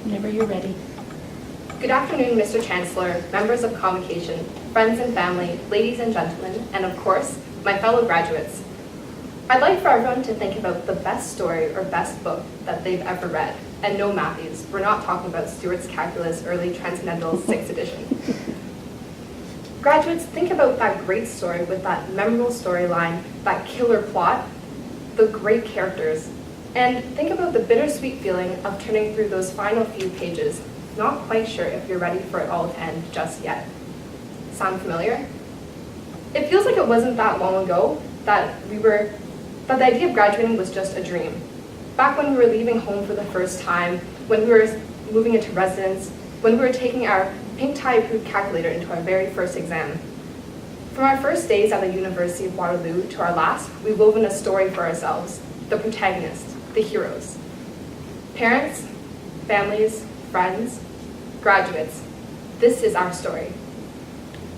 Whenever you're ready. Good afternoon, Mr. Chancellor, members of Convocation, friends and family, ladies and gentlemen, and of course, my fellow graduates. I'd like for everyone to think about the best story or best book that they've ever read. And no, Matthews, we're not talking about Stewart's Calculus Early Transcendental 6th edition. Graduates, think about that great story with that memorable storyline, that killer plot, the great characters, and think about the bittersweet feeling of turning through those final few pages, not quite sure if you're ready for it all to end just yet. Sound familiar? It feels like it wasn't that long ago that the idea of graduating was just a dream. Back when we were leaving home for the first time, when we were moving into residence, when we were taking our pink tie approved calculator into our very first exam. From our first days at the University of Waterloo to our last, we've woven a story for ourselves, the protagonists, the heroes. Parents, families, friends, graduates, this is our story.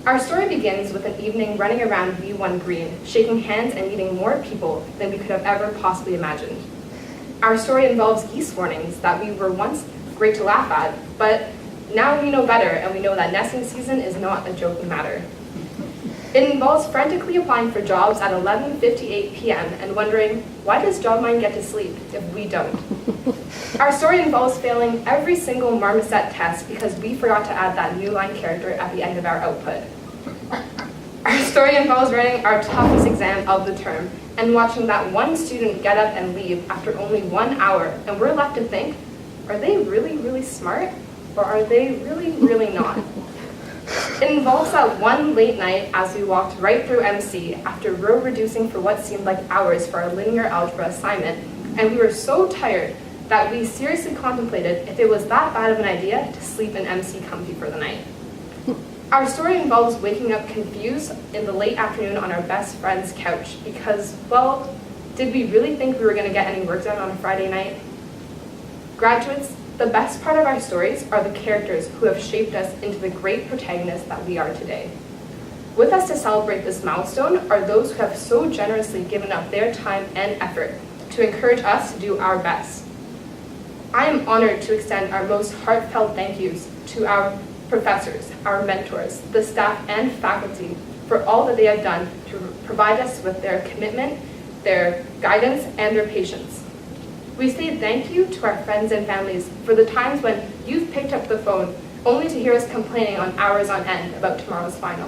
Our story begins with an evening running around V1 Green, shaking hands and meeting more people than we could have ever possibly imagined. Our story involves geese warnings that we were once great to laugh at, but now we know better and we know that nesting season is not a joking matter. It involves frantically applying for jobs at 11:58 p.m. and wondering, why does JobMine get to sleep if we don't? Our story involves failing every single marmoset test because we forgot to add that new line character at the end of our output. Our story involves writing our toughest exam of the term and watching that one student get up and leave after only 1 hour, and we're left to think, are they really, really smart? Or are they really, really not? It involves that one late night as we walked right through MC after row reducing for what seemed like hours for our linear algebra assignment, and we were so tired that we seriously contemplated if it was that bad of an idea to sleep in MC comfy for the night. Our story involves waking up confused in the late afternoon on our best friend's couch because, well, did we really think we were going to get any work done on a Friday night? Graduates, the best part of our stories are the characters who have shaped us into the great protagonists that we are today. With us to celebrate this milestone are those who have so generously given up their time and effort to encourage us to do our best. I am honored to extend our most heartfelt thank yous to our professors, our mentors, the staff and faculty for all that they have done to provide us with their commitment, their guidance, and their patience. We say thank you to our friends and families for the times when you've picked up the phone only to hear us complaining on hours on end about tomorrow's final,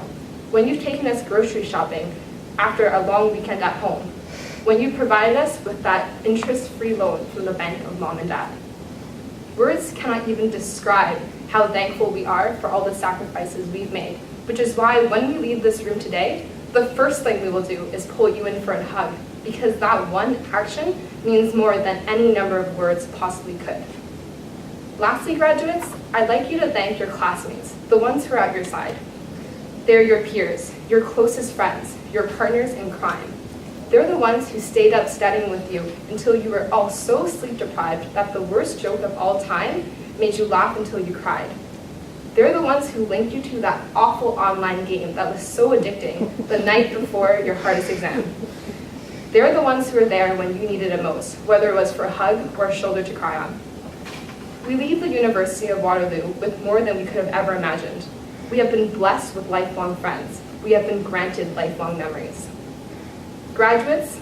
when you've taken us grocery shopping after a long weekend at home, when you provided us with that interest-free loan from the bank of mom and dad. Words cannot even describe how thankful we are for all the sacrifices we've made, which is why when we leave this room today, the first thing we will do is pull you in for a hug, because that one action means more than any number of words possibly could. Lastly, graduates, I'd like you to thank your classmates, the ones who are at your side. They're your peers, your closest friends, your partners in crime. They're the ones who stayed up studying with you until you were all so sleep deprived that the worst joke of all time made you laugh until you cried. They're the ones who linked you to that awful online game that was so addicting the night before your hardest exam. They're the ones who were there when you needed it most, whether it was for a hug or a shoulder to cry on. We leave the University of Waterloo with more than we could have ever imagined. We have been blessed with lifelong friends. We have been granted lifelong memories. Graduates,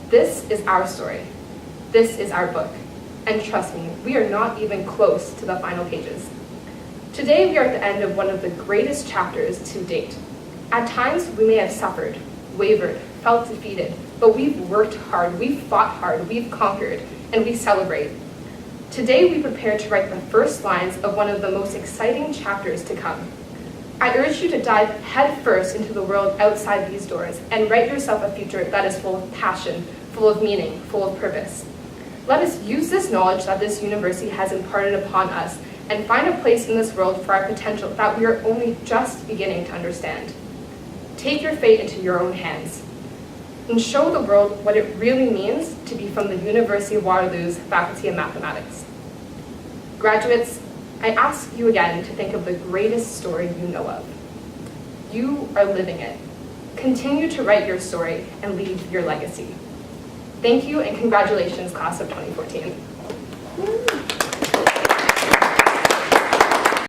this is our story. This is our book. And trust me, we are not even close to the final pages. Today we are at the end of one of the greatest chapters to date. At times we may have suffered, wavered, felt defeated, but we've worked hard, we've fought hard, we've conquered, and we celebrate. Today we prepare to write the first lines of one of the most exciting chapters to come. I urge you to dive headfirst into the world outside these doors and write yourself a future that is full of passion, full of meaning, full of purpose. Let us use this knowledge that this university has imparted upon us and find a place in this world for our potential that we are only just beginning to understand. Take your fate into your own hands and show the world what it really means to be from the University of Waterloo's Faculty of Mathematics. Graduates, I ask you again to think of the greatest story you know of. You are living it. Continue to write your story and leave your legacy. Thank you and congratulations, class of 2014.